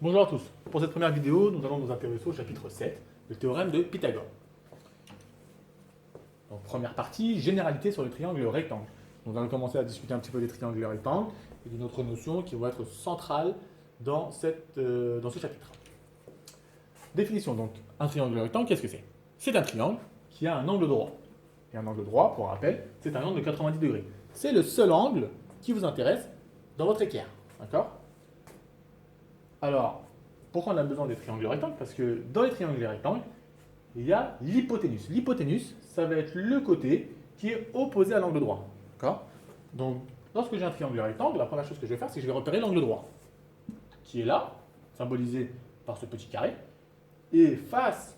Bonjour à tous. Pour cette première vidéo, nous allons nous intéresser au chapitre 7, le théorème de Pythagore. Donc, première partie, généralité sur le triangle rectangle. Nous allons commencer à discuter un petit peu des triangles rectangles et d'une autre notion qui va être centrale dans ce chapitre. Définition donc, un triangle rectangle, qu'est-ce que c'est? C'est un triangle qui a un angle droit. Et un angle droit, pour rappel, c'est un angle de 90 degrés. C'est le seul angle qui vous intéresse dans votre équerre. D'accord? Alors, pourquoi on a besoin des triangles rectangles? Parce que dans les triangles rectangles, il y a l'hypoténuse. L'hypoténuse, ça va être le côté qui est opposé à l'angle droit. D'accord? Donc, lorsque j'ai un triangle rectangle, la première chose que je vais faire, c'est que je vais repérer l'angle droit, qui est là, symbolisé par ce petit carré. Et face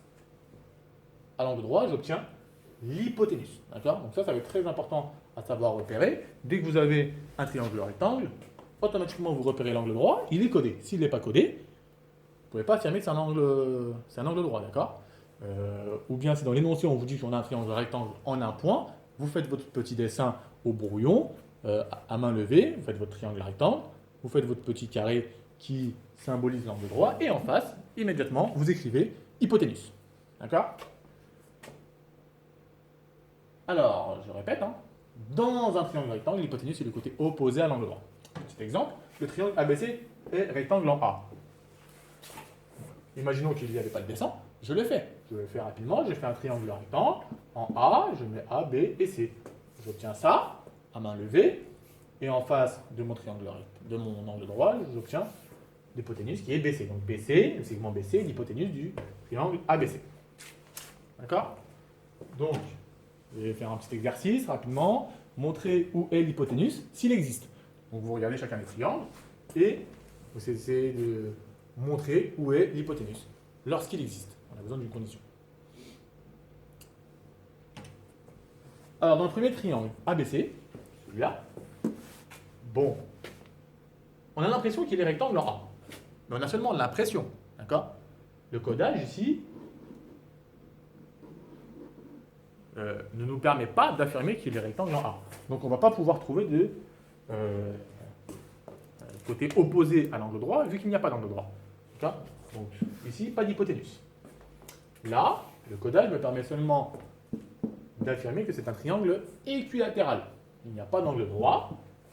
à l'angle droit, j'obtiens l'hypoténuse. D'accord? Donc ça va être très important à savoir repérer. Dès que vous avez un triangle rectangle, automatiquement vous repérez l'angle droit, il est codé. S'il n'est pas codé, vous ne pouvez pas affirmer que c'est un angle droit, d'accord? Ou bien si dans l'énoncé on vous dit qu'on a un triangle rectangle en un point, vous faites votre petit dessin au brouillon, à main levée, vous faites votre triangle rectangle, vous faites votre petit carré qui symbolise l'angle droit, et en face, immédiatement, vous écrivez hypoténuse. D'accord? Alors, je répète, hein, dans un triangle rectangle, l'hypoténuse est le côté opposé à l'angle droit. Petit exemple, le triangle ABC est rectangle en A. Imaginons qu'il n'y avait pas de dessin, je le fais. Je le fais rapidement, je fais un triangle rectangle. En A, je mets A, B et C. J'obtiens ça à main levée. Et en face de mon triangle, de mon angle droit, j'obtiens l'hypoténuse qui est BC. Donc BC, le segment BC est l'hypoténuse du triangle ABC. D'accord? Donc, je vais faire un petit exercice rapidement, montrer où est l'hypoténuse, s'il existe. Donc vous regardez chacun des triangles et vous essayez de montrer où est l'hypoténuse lorsqu'il existe. On a besoin d'une condition. Alors dans le premier triangle ABC, celui-là, bon, on a l'impression qu'il est rectangle en A. Mais on a seulement l'impression, d'accord? Le codage ici ne nous permet pas d'affirmer qu'il est rectangle en A. Donc on ne va pas pouvoir trouver de côté opposé à l'angle droit, vu qu'il n'y a pas d'angle droit. Donc ici, pas d'hypoténuse. Là, le codage me permet seulement d'affirmer que c'est un triangle équilatéral. Il n'y a pas d'angle droit,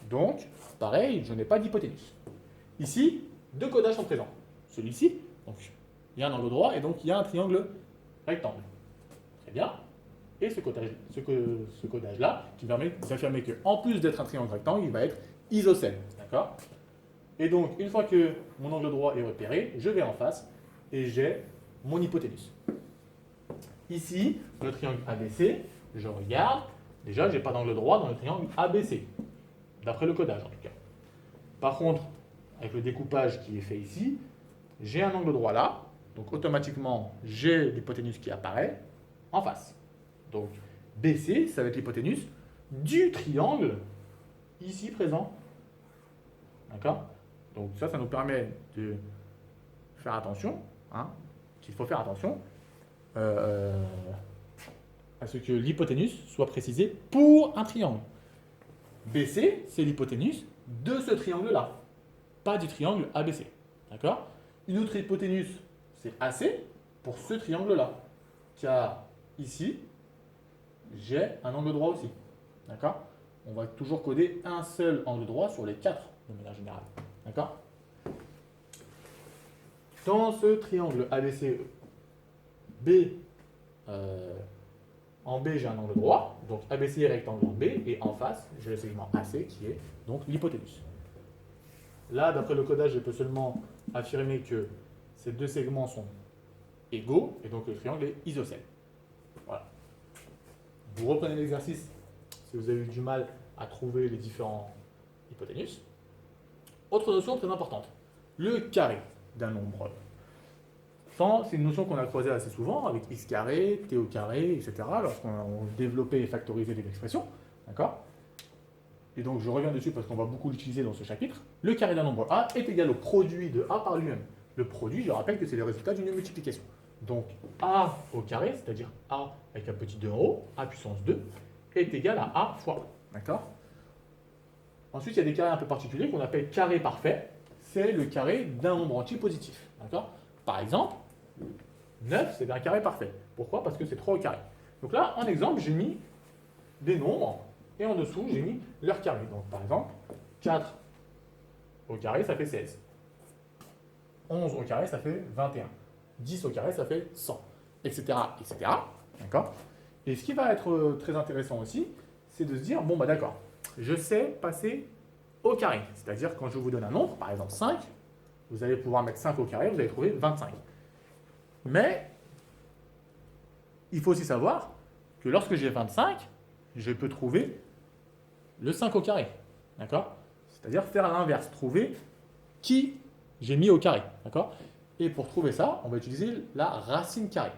donc pareil, je n'ai pas d'hypoténuse. Ici, deux codages sont présents. Celui-ci, donc il y a un angle droit et donc il y a un triangle rectangle. Très bien. Et ce codage-là, qui permet d'affirmer qu'en plus d'être un triangle rectangle, il va être isocèle. D'accord? Et donc, une fois que mon angle droit est repéré, je vais en face et j'ai mon hypoténuse. Ici, le triangle ABC, je regarde. Déjà, je n'ai pas d'angle droit dans le triangle ABC, d'après le codage en tout cas. Par contre, avec le découpage qui est fait ici, j'ai un angle droit là. Donc, automatiquement, j'ai l'hypoténuse qui apparaît en face. Donc, BC, ça va être l'hypoténuse du triangle ici présent. D'accord? Donc ça nous permet de faire attention, hein, qu'il faut faire attention à ce que l'hypoténuse soit précisée pour un triangle. BC, c'est l'hypoténuse de ce triangle-là, pas du triangle ABC. D'accord? Une autre hypoténuse, c'est AC pour ce triangle-là, car ici, j'ai un angle droit aussi. D'accord? On va toujours coder un seul angle droit sur les quatre, de manière générale. D'accord? Dans ce triangle ABC, B, en B, j'ai un angle droit. Donc ABC est rectangle en B. Et en face, j'ai le segment AC qui est donc l'hypoténuse. Là, d'après le codage, je peux seulement affirmer que ces deux segments sont égaux. Et donc le triangle est isocèle. Voilà. Vous reprenez l'exercice si vous avez eu du mal à trouver les différents hypoténus. Autre notion très importante, le carré d'un nombre. C'est une notion qu'on a croisée assez souvent avec x carré, t au carré, etc. lorsqu'on développait et factorisait des expressions. D'accord? Et donc je reviens dessus parce qu'on va beaucoup l'utiliser dans ce chapitre. Le carré d'un nombre a est égal au produit de a par lui-même. Le produit, je rappelle que c'est le résultat d'une multiplication. Donc a au carré, c'est-à-dire a avec un petit 2 en haut, a puissance 2, est égal à a fois a. D'accord? Ensuite, il y a des carrés un peu particuliers qu'on appelle carré parfait. c'est le carré d'un nombre entier positif. D'accord? Par exemple, 9, c'est un carré parfait. Pourquoi? Parce que c'est 3 au carré. Donc là, en exemple, j'ai mis des nombres, et en dessous, j'ai mis leur carré. Donc par exemple, 4 au carré, ça fait 16. 11 au carré, ça fait 21. 10 au carré, ça fait 100, etc. etc. D'accord? Et ce qui va être très intéressant aussi, c'est de se dire, bon, bah d'accord, je sais passer au carré. C'est-à-dire, quand je vous donne un nombre, par exemple 5, vous allez pouvoir mettre 5 au carré, vous allez trouver 25. Mais, il faut aussi savoir que lorsque j'ai 25, je peux trouver le 5 au carré. D'accord? C'est-à-dire faire l'inverse, trouver qui j'ai mis au carré. D'accord? Et pour trouver ça, on va utiliser la racine carrée.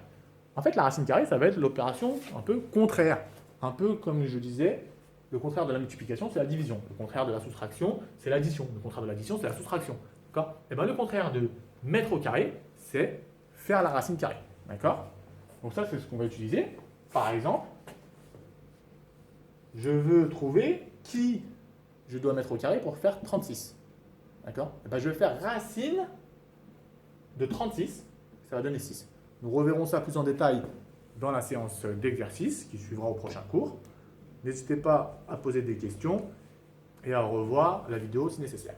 En fait, la racine carrée, ça va être l'opération un peu contraire. Un peu comme je disais, le contraire de la multiplication, c'est la division. Le contraire de la soustraction, c'est l'addition. Le contraire de l'addition, c'est la soustraction. D'accord? Et bien le contraire de mettre au carré, c'est faire la racine carrée. D'accord? Donc ça, c'est ce qu'on va utiliser. Par exemple, je veux trouver qui je dois mettre au carré pour faire 36. D'accord? Et ben, je vais faire racine de 36, ça va donner 6. Nous reverrons ça plus en détail dans la séance d'exercice qui suivra au prochain cours. N'hésitez pas à poser des questions et à revoir la vidéo si nécessaire.